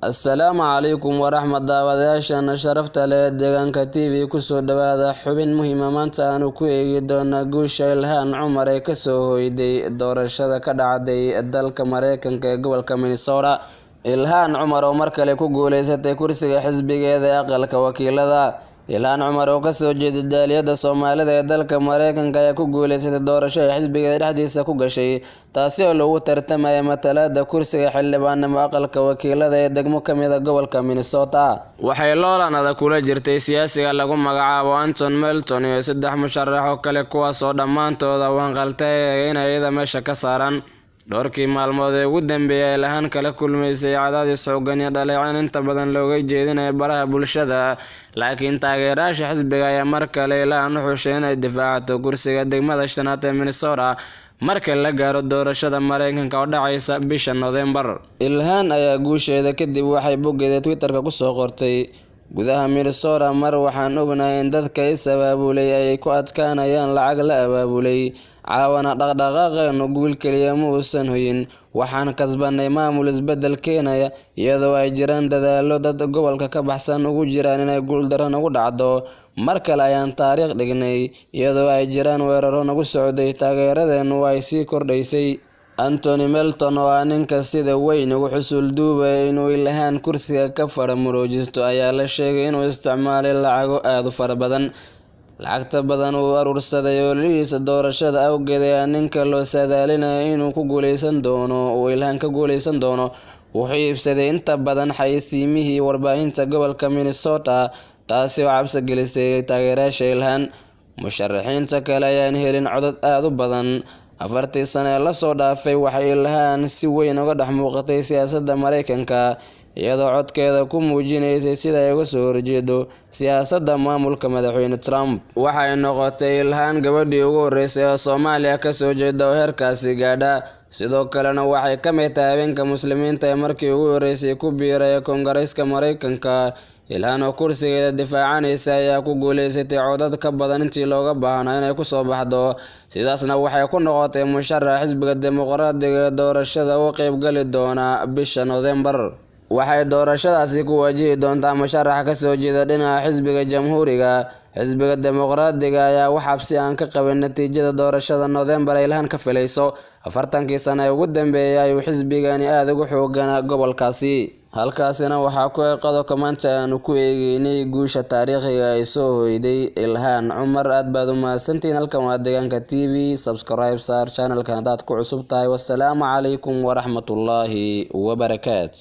Assalaamu calaykum waraxmatullaahi sharafta leh deegaanka TV ku soo dhawaada xubin muhiim ah maanta aanu ku eegi doonaa guusha Ilhaan Cumar ee ka soo hoyday doorashada ka dhacday dalka Mareykanka ee gobolka Minnesota. Ilhaan Cumar oo mar kale ku guuleysatay kursiga xisbigeeda ee aqalka wakiilada. Ilhaan Cumar oo ka soo jeeda daaliyada Soomaalida ee dalka Mareykanka ayaa ku guuleysatay doorasho ay xisbigeeda dhexdiisa ku gashay, taasi oo lagu tartamay matalaadda kursiga xildhibaannimo aqalka wakiilada ee degmo ka mid ah gobolka Minnesota. Waxay loolanada kula jirtay siyaasiga lagu magacaabo Anton Melton iyo saddex musharax oo kale kuwaas oo dhammaantood wanqaltay inay iyada meesha ka saaraan. Dhowrkii maalmood ee ugu dambeeyay Ilhaan kala kulmaysay cadaadis xooggan iyo dhaleecayn inta badan looga jeedinayo baraha bulshada, laakiin taageerayaasha xisbiga ayaa mar kale Ilhaan u xushay inay difaacato kursiga degmada shanaad ee Minnesota marka la gaaro doorashada Mareykanka oo dhacaysa bisha November. Ilhaan ayaa guusheeda kadib waxay boggeeda Twitter-ka ku soo qortay: gudaha Minnesota mar waxaan ognahay in dadka is abaabulay ay ku adkaanayaan lacag la abaabulay. Caawana dhaqdhaqaaqeenu guul kaliya ma uusan hoyin, waxaan kasbanay maamul isbedel keenaya, iyadoo ay jiraan dadaallo dad gobolka ka baxsan ugu jiraan inay guuldarro nagu dhacdo. Mar kale ayaan taariikh dhignay, iyadoo ay jiraan weeraro nagu socday, taageeradeenu way sii kordhaysay. Anthony Melton oo ah ninka sida weyn ugu xusul duubay inuu Ilhaan kursiga ka faramaroojisto ayaa la sheegay inuu isticmaalay lacago aad u fara badan. Lacagta badan uu urursaday ololihiisa doorashada awgeed ayaa ninka loo saadaalinayo inuu ku guuleysan doono Ilhaan ka guuleysan doono. Wuxuu iibsaday inta badan xayeysiimihii warbaahinta gobolka Minnesota, taasi oo cabsi gelisay taageerayaasha Ilhaan. Musharaxiinta kale ayaan helin codad aad u badan. 4 sano ee la soo dhaafay waxay Ilhaan si weyn uga dhex muuqatay siyaasadda Mareykanka, iyadoo codkeeda ku muujinaysay sida ay uga soo horjeedo siyaasadda maamulka madaxweyne Trump. Waxay noqotay Ilhaan gabadhii ugu horeysay oo Soomaaliya ka soo jeeda oo heerkaasi gaadha, sidoo kalena waxay ka mid tahay haweenka Muslimiinta ee markii ugu horeysay ku biiray Koongareeska Mareykanka. Ilhaan oo kursigeeda difaacanaysa ayaa ku guuleysatay codad ka badan intii looga baahnaa inay ku soo baxdo, sidaasna waxay ku noqotay musharax xisbiga dimuqraadiga ee doorashada uga qaybgali doona bisha November. Waxay doorashadaasi ku wajihi doontaa musharax ka soo jeeda dhinaca xisbiga Jamhuuriga. Xisbiga dimuqraadiga ayaa wax cabsi aan ka qabin natiijada doorashada November ay Ilhaan ka filayso. 40kii sano ee ugu dambeeyay ayuu xisbigani aad uga xooganaa gobolkaasi. Halkaasina waxaa ku qodobka maanta aanu ku eegaynay guusha taariikhiga ay soo hoyday Ilhaan Cumar. Aad baad u mahadsantihiin. Halkan waa deegaanka TV. Subscribe saar channelkan hadaad ku cusub tahay. Wassalaamu calaykum waraxmatullaahi wabarakaatu.